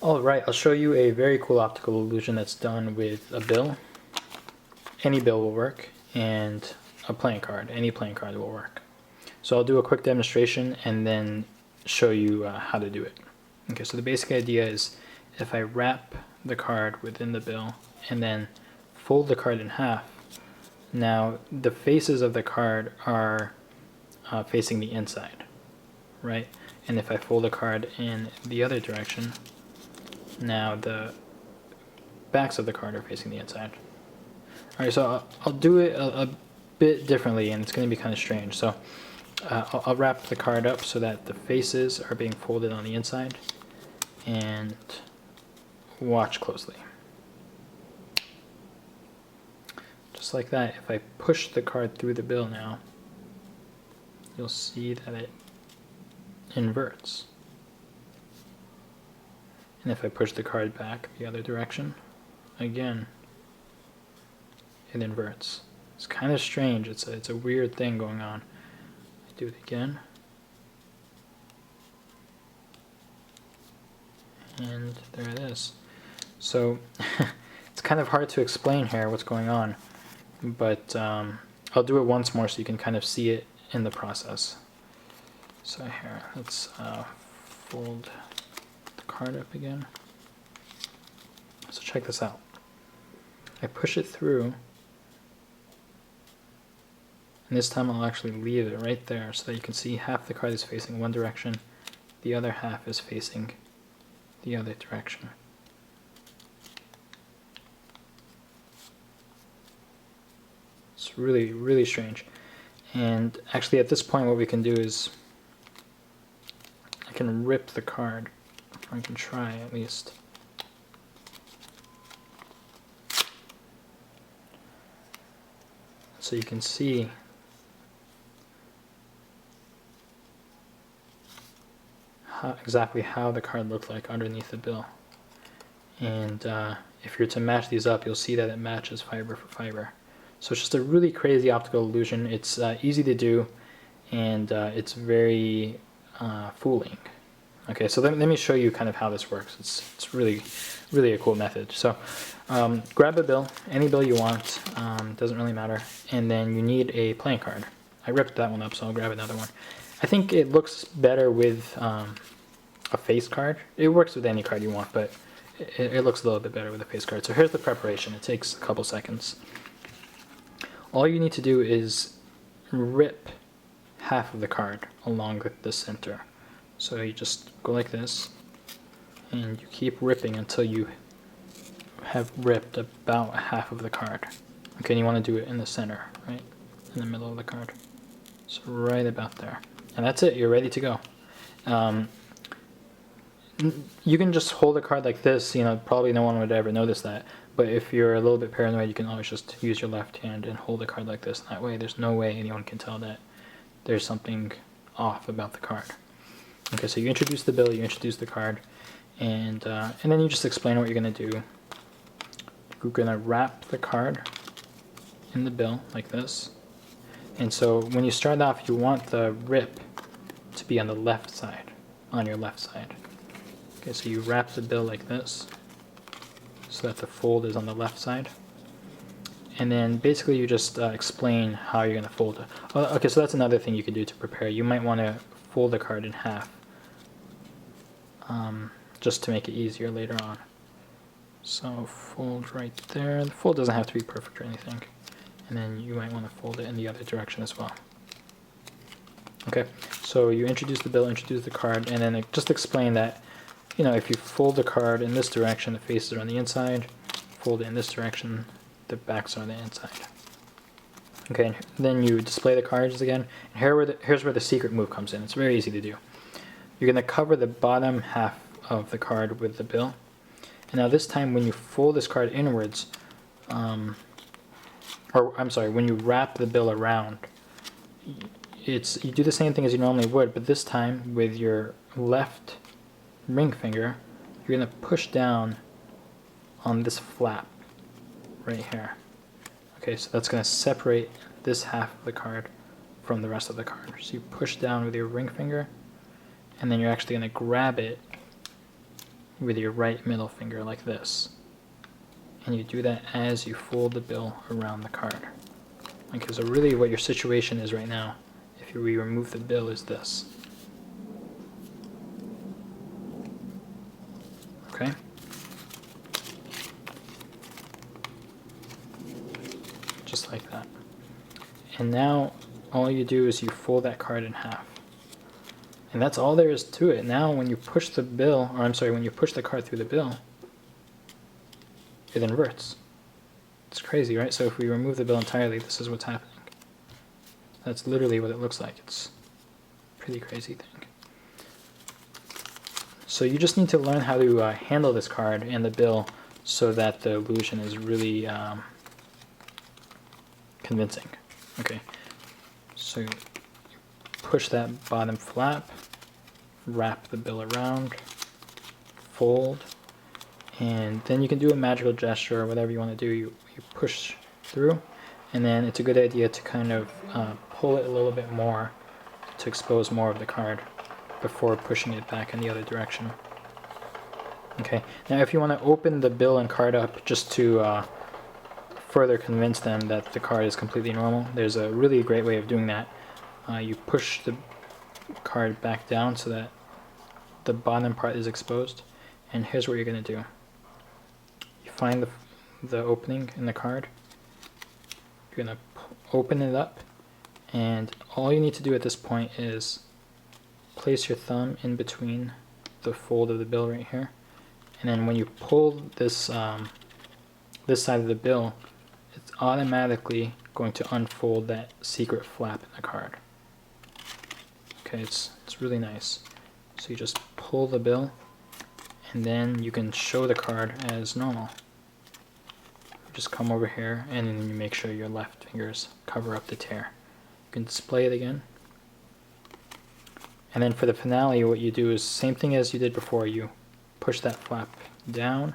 Alright, I'll show you a very cool optical illusion that's done with a bill. Any bill will work, and a playing card. Any playing card will work. So I'll do a quick demonstration and then show you how to do it. Okay, so the basic idea is if I wrap the card within the bill and then fold the card in half, now the faces of the card are facing the inside, right? And if I fold the card in the other direction, now the backs of the card are facing the inside. Alright, so I'll do it a bit differently, and it's going to be kind of strange. So I'll wrap the card up so that the faces are being folded on the inside, and watch closely. Just like that, if I push the card through the bill now, you'll see that it inverts. And if I push the card back the other direction, again, it inverts. It's kind of strange. It's a weird thing going on. I do it again. And there it is. So it's kind of hard to explain here what's going on, but I'll do it once more so you can kind of see it in the process. So here, let's fold the card up again. So check this out. I push it through, and this time I'll actually leave it right there so that you can see half the card is facing one direction, the other half is facing the other direction. It's really, really strange. And actually at this point what we can do is I can rip the card, or I can try at least. So you can see exactly how the card looked like underneath the bill. And if you're to match these up, you'll see that it matches fiber for fiber. So it's just a really crazy optical illusion. It's easy to do, and it's very fooling. Okay, so let me show you kind of how this works. It's really, really a cool method. So grab a bill, any bill you want, doesn't really matter, and then you need a playing card. I ripped that one up, so I'll grab another one. I think it looks better with a face card. It works with any card you want, but it looks a little bit better with a face card. So here's the preparation. It takes a couple seconds. All you need to do is rip half of the card along with the center. So you just go like this, and you keep ripping until you have ripped about half of the card. Okay, and you want to do it in the center, right? In the middle of the card. So right about there. And that's it, you're ready to go. You can just hold a card like this, you know, probably no one would ever notice that. But if you're a little bit paranoid, you can always just use your left hand and hold a card like this. That way there's no way anyone can tell that there's something off about the card. Okay, so you introduce the bill, you introduce the card, and then you just explain what you're going to do. You're going to wrap the card in the bill like this. And so when you start off, you want the rip to be on the left side, on your left side. Okay, so you wrap the bill like this so that the fold is on the left side. And then basically you just explain how you're going to fold it. Okay, so that's another thing you can do to prepare. You might want to fold the card in half just to make it easier later on. So fold right there. The fold doesn't have to be perfect or anything. And then you might want to fold it in the other direction as well. Okay, so you introduce the bill, introduce the card, and then just explain that, you know, if you fold the card in this direction, the faces are on the inside. Fold it in this direction, the backs are on the inside. Okay, and then you display the cards again. And here's where the secret move comes in. It's very easy to do. You're going to cover the bottom half of the card with the bill. And now this time when you fold this card inwards, when you wrap the bill around, you do the same thing as you normally would, but this time with your left ring finger, you're going to push down on this flap right here. Okay, so that's going to separate this half of the card from the rest of the card. So you push down with your ring finger, and then you're actually going to grab it with your right middle finger like this. And you do that as you fold the bill around the card. Okay, so really what your situation is right now, if we remove the bill, is this. Okay? Just like that. And now all you do is you fold that card in half. And that's all there is to it. Now when you push the bill, or I'm sorry, when you push the card through the bill, it inverts. It's crazy, right? So if we remove the bill entirely, this is what's happening. That's literally what it looks like. It's a pretty crazy thing. So you just need to learn how to handle this card and the bill so that the illusion is really convincing. Okay, so you push that bottom flap, wrap the bill around, fold, and then you can do a magical gesture or whatever you want to do. You push through, and then it's a good idea to kind of pull it a little bit more to expose more of the card before pushing it back in the other direction. Okay, now if you want to open the bill and card up just to further convince them that the card is completely normal, there's a really great way of doing that. You push the card back down so that the bottom part is exposed, and here's what you're going to do. You find the opening in the card, you're going to open it up, and all you need to do at this point is place your thumb in between the fold of the bill right here, and then when you pull this this side of the bill, it's automatically going to unfold that secret flap in the card. Okay, it's really nice. So you just pull the bill, and then you can show the card as normal. Just come over here, and then you make sure your left fingers cover up the tear. You can display it again. And then for the finale, what you do is same thing as you did before. You push that flap down,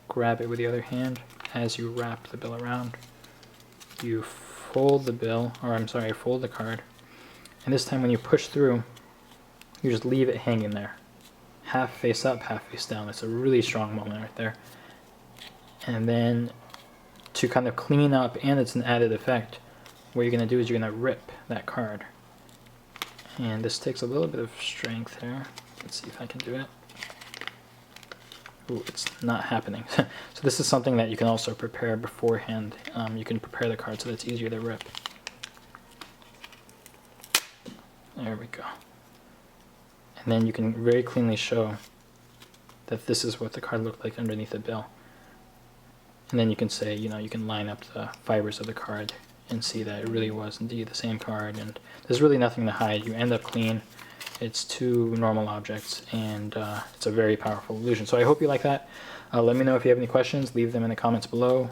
grab it with the other hand as you wrap the bill around. You fold the bill, or I'm sorry, fold the card. And this time when you push through, you just leave it hanging there. Half face up, half face down. It's a really strong moment right there. And then to kind of clean up, and it's an added effect, what you're going to do is you're going to rip that card. And this takes a little bit of strength here. Let's see if I can do it. Ooh, it's not happening. So this is something that you can also prepare beforehand. You can prepare the card so that it's easier to rip. There we go. And then you can very cleanly show that this is what the card looked like underneath the bill. And then you can say, you know, you can line up the fibers of the card and see that it really was indeed the same card, and there's really nothing to hide. You end up clean. It's two normal objects, and it's a very powerful illusion. So I hope you like that. Let me know if you have any questions. Leave them in the comments below.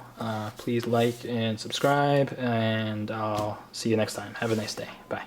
Please like and subscribe, and I'll see you next time. Have a nice day. Bye.